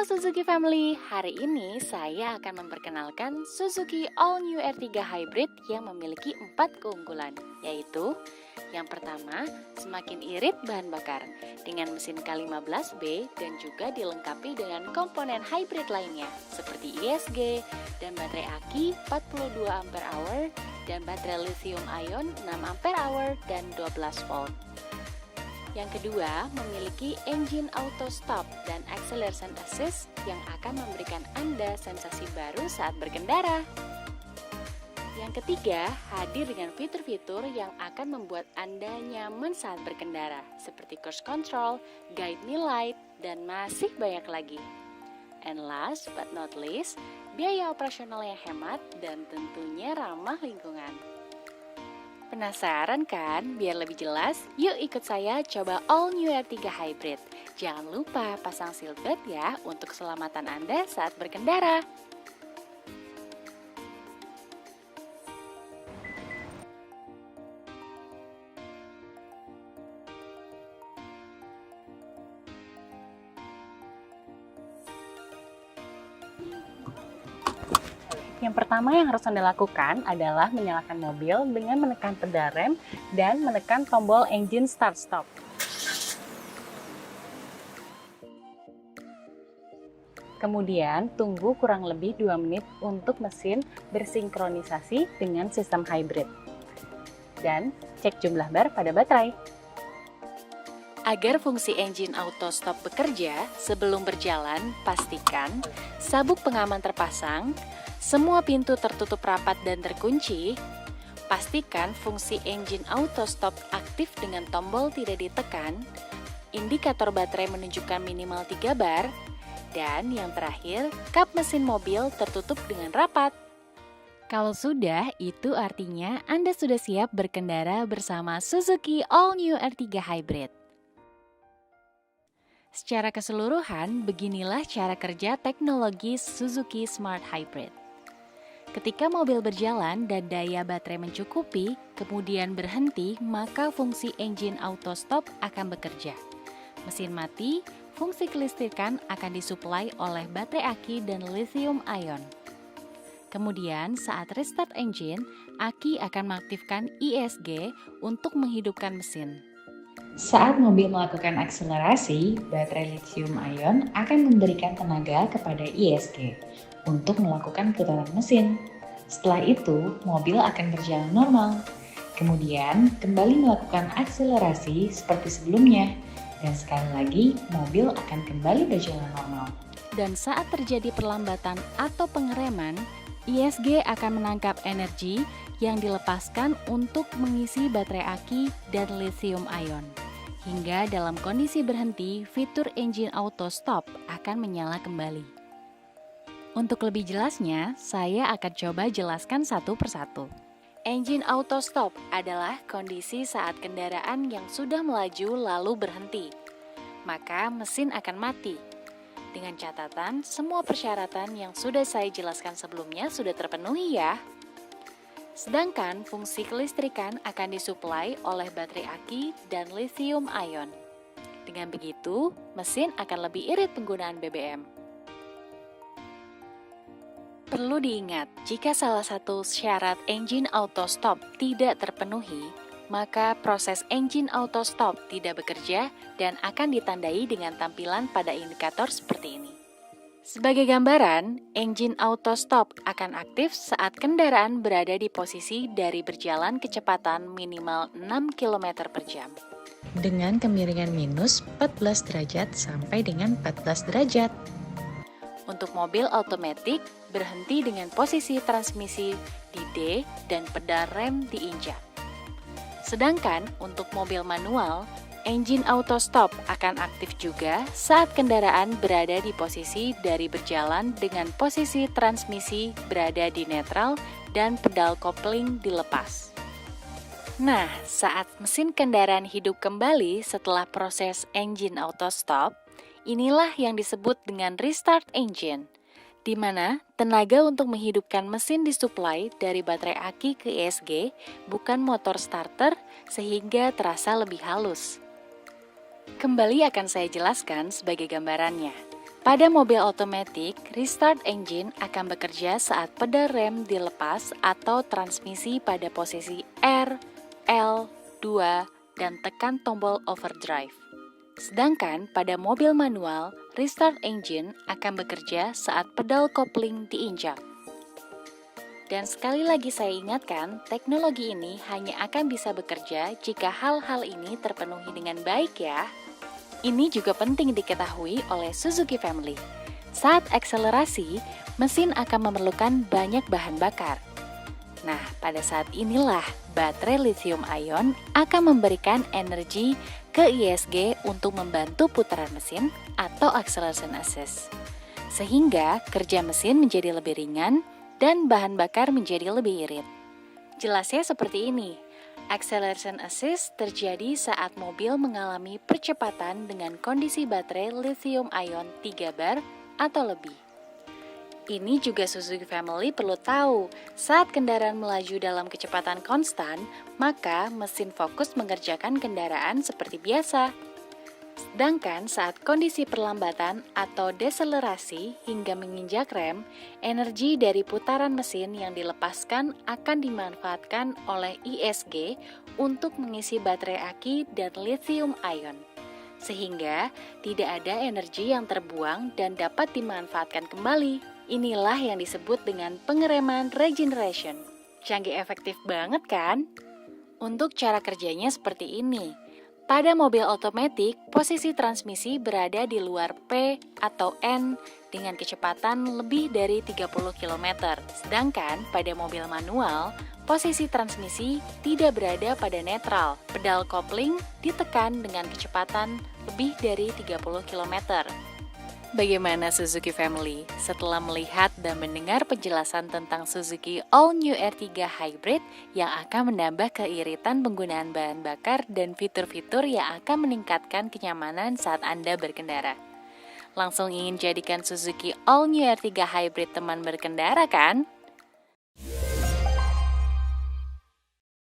Halo Suzuki Family, hari ini saya akan memperkenalkan Suzuki All New R3 Hybrid yang memiliki 4 keunggulan, yaitu yang pertama, semakin irit bahan bakar dengan mesin K15B dan juga dilengkapi dengan komponen hybrid lainnya seperti ISG dan baterai aki 42 Ah dan baterai lithium ion 6 Ah dan 12 volt. Yang kedua, memiliki engine auto stop dan acceleration assist yang akan memberikan Anda sensasi baru saat berkendara. Yang ketiga, hadir dengan fitur-fitur yang akan membuat Anda nyaman saat berkendara, seperti cruise control, guide me light, dan masih banyak lagi. And last but not least, biaya operasional yang hemat dan tentunya ramah lingkungan. Penasaran kan? Biar lebih jelas, yuk ikut saya coba All New R3 Hybrid. Jangan lupa pasang seatbelt ya untuk keselamatan Anda saat berkendara. Yang pertama yang harus Anda lakukan adalah menyalakan mobil dengan menekan pedal rem dan menekan tombol engine start-stop. Kemudian tunggu kurang lebih 2 menit untuk mesin bersinkronisasi dengan sistem hybrid. Dan cek jumlah bar pada baterai. Agar fungsi engine auto stop bekerja, sebelum berjalan, pastikan sabuk pengaman terpasang, semua pintu tertutup rapat dan terkunci, pastikan fungsi engine auto stop aktif dengan tombol tidak ditekan, indikator baterai menunjukkan minimal 3 bar, dan yang terakhir, kap mesin mobil tertutup dengan rapat. Kalau sudah, itu artinya Anda sudah siap berkendara bersama Suzuki All New R3 Hybrid. Secara keseluruhan, beginilah cara kerja teknologi Suzuki Smart Hybrid. Ketika mobil berjalan dan daya baterai mencukupi, kemudian berhenti, maka fungsi engine auto stop akan bekerja. Mesin mati, fungsi kelistrikan akan disuplai oleh baterai aki dan lithium ion. Kemudian saat restart engine, aki akan mengaktifkan ISG untuk menghidupkan mesin. Saat mobil melakukan akselerasi, baterai lithium ion akan memberikan tenaga kepada ISG untuk melakukan putaran mesin. Setelah itu, mobil akan berjalan normal. Kemudian, kembali melakukan akselerasi seperti sebelumnya. Dan sekali lagi, mobil akan kembali berjalan normal. Dan saat terjadi perlambatan atau pengereman, ISG akan menangkap energi yang dilepaskan untuk mengisi baterai aki dan lithium ion. Hingga dalam kondisi berhenti, fitur engine auto stop akan menyala kembali. Untuk lebih jelasnya, saya akan coba jelaskan satu persatu. Engine auto stop adalah kondisi saat kendaraan yang sudah melaju lalu berhenti. Maka mesin akan mati. Dengan catatan, semua persyaratan yang sudah saya jelaskan sebelumnya sudah terpenuhi ya. Sedangkan fungsi kelistrikan akan disuplai oleh baterai aki dan lithium ion. Dengan begitu, mesin akan lebih irit penggunaan BBM. Perlu diingat, jika salah satu syarat engine auto stop tidak terpenuhi, maka proses engine auto stop tidak bekerja dan akan ditandai dengan tampilan pada indikator seperti ini. Sebagai gambaran, engine auto stop akan aktif saat kendaraan berada di posisi dari berjalan kecepatan minimal 6 km per jam. Dengan kemiringan minus 14 derajat sampai dengan 14 derajat. Untuk mobil otomatis, berhenti dengan posisi transmisi di D dan pedal rem diinjak. Sedangkan untuk mobil manual, engine auto stop akan aktif juga saat kendaraan berada di posisi dari berjalan dengan posisi transmisi berada di netral dan pedal kopling dilepas. Nah, saat mesin kendaraan hidup kembali setelah proses engine auto stop, inilah yang disebut dengan restart engine, di mana tenaga untuk menghidupkan mesin disuplai dari baterai aki ke ISG, bukan motor starter, sehingga terasa lebih halus. Kembali akan saya jelaskan sebagai gambarannya. Pada mobil otomatis, restart engine akan bekerja saat pedal rem dilepas atau transmisi pada posisi R, L, 2, dan tekan tombol overdrive. Sedangkan pada mobil manual, restart engine akan bekerja saat pedal kopling diinjak. Dan sekali lagi saya ingatkan, teknologi ini hanya akan bisa bekerja jika hal-hal ini terpenuhi dengan baik ya. Ini juga penting diketahui oleh Suzuki Family. Saat akselerasi, mesin akan memerlukan banyak bahan bakar. Nah, pada saat inilah baterai lithium ion akan memberikan energi ke ISG untuk membantu putaran mesin atau acceleration assist. Sehingga kerja mesin menjadi lebih ringan dan bahan bakar menjadi lebih irit. Jelasnya seperti ini. Acceleration assist terjadi saat mobil mengalami percepatan dengan kondisi baterai lithium ion 3 bar atau lebih. Ini juga Suzuki Family perlu tahu, saat kendaraan melaju dalam kecepatan konstan, maka mesin fokus mengerjakan kendaraan seperti biasa. Sedangkan saat kondisi perlambatan atau deselerasi hingga menginjak rem, energi dari putaran mesin yang dilepaskan akan dimanfaatkan oleh ISG untuk mengisi baterai aki dan lithium ion. Sehingga tidak ada energi yang terbuang dan dapat dimanfaatkan kembali. Inilah yang disebut dengan pengereman regeneration. Canggih efektif banget kan? Untuk cara kerjanya seperti ini. Pada mobil otomatis, posisi transmisi berada di luar P atau N dengan kecepatan lebih dari 30 km. Sedangkan pada mobil manual, posisi transmisi tidak berada pada netral. Pedal kopling ditekan dengan kecepatan lebih dari 30 km. Bagaimana Suzuki Family? Setelah melihat dan mendengar penjelasan tentang Suzuki All New R3 Hybrid yang akan menambah keiritan penggunaan bahan bakar dan fitur-fitur yang akan meningkatkan kenyamanan saat Anda berkendara. Langsung ingin jadikan Suzuki All New R3 Hybrid teman berkendara kan?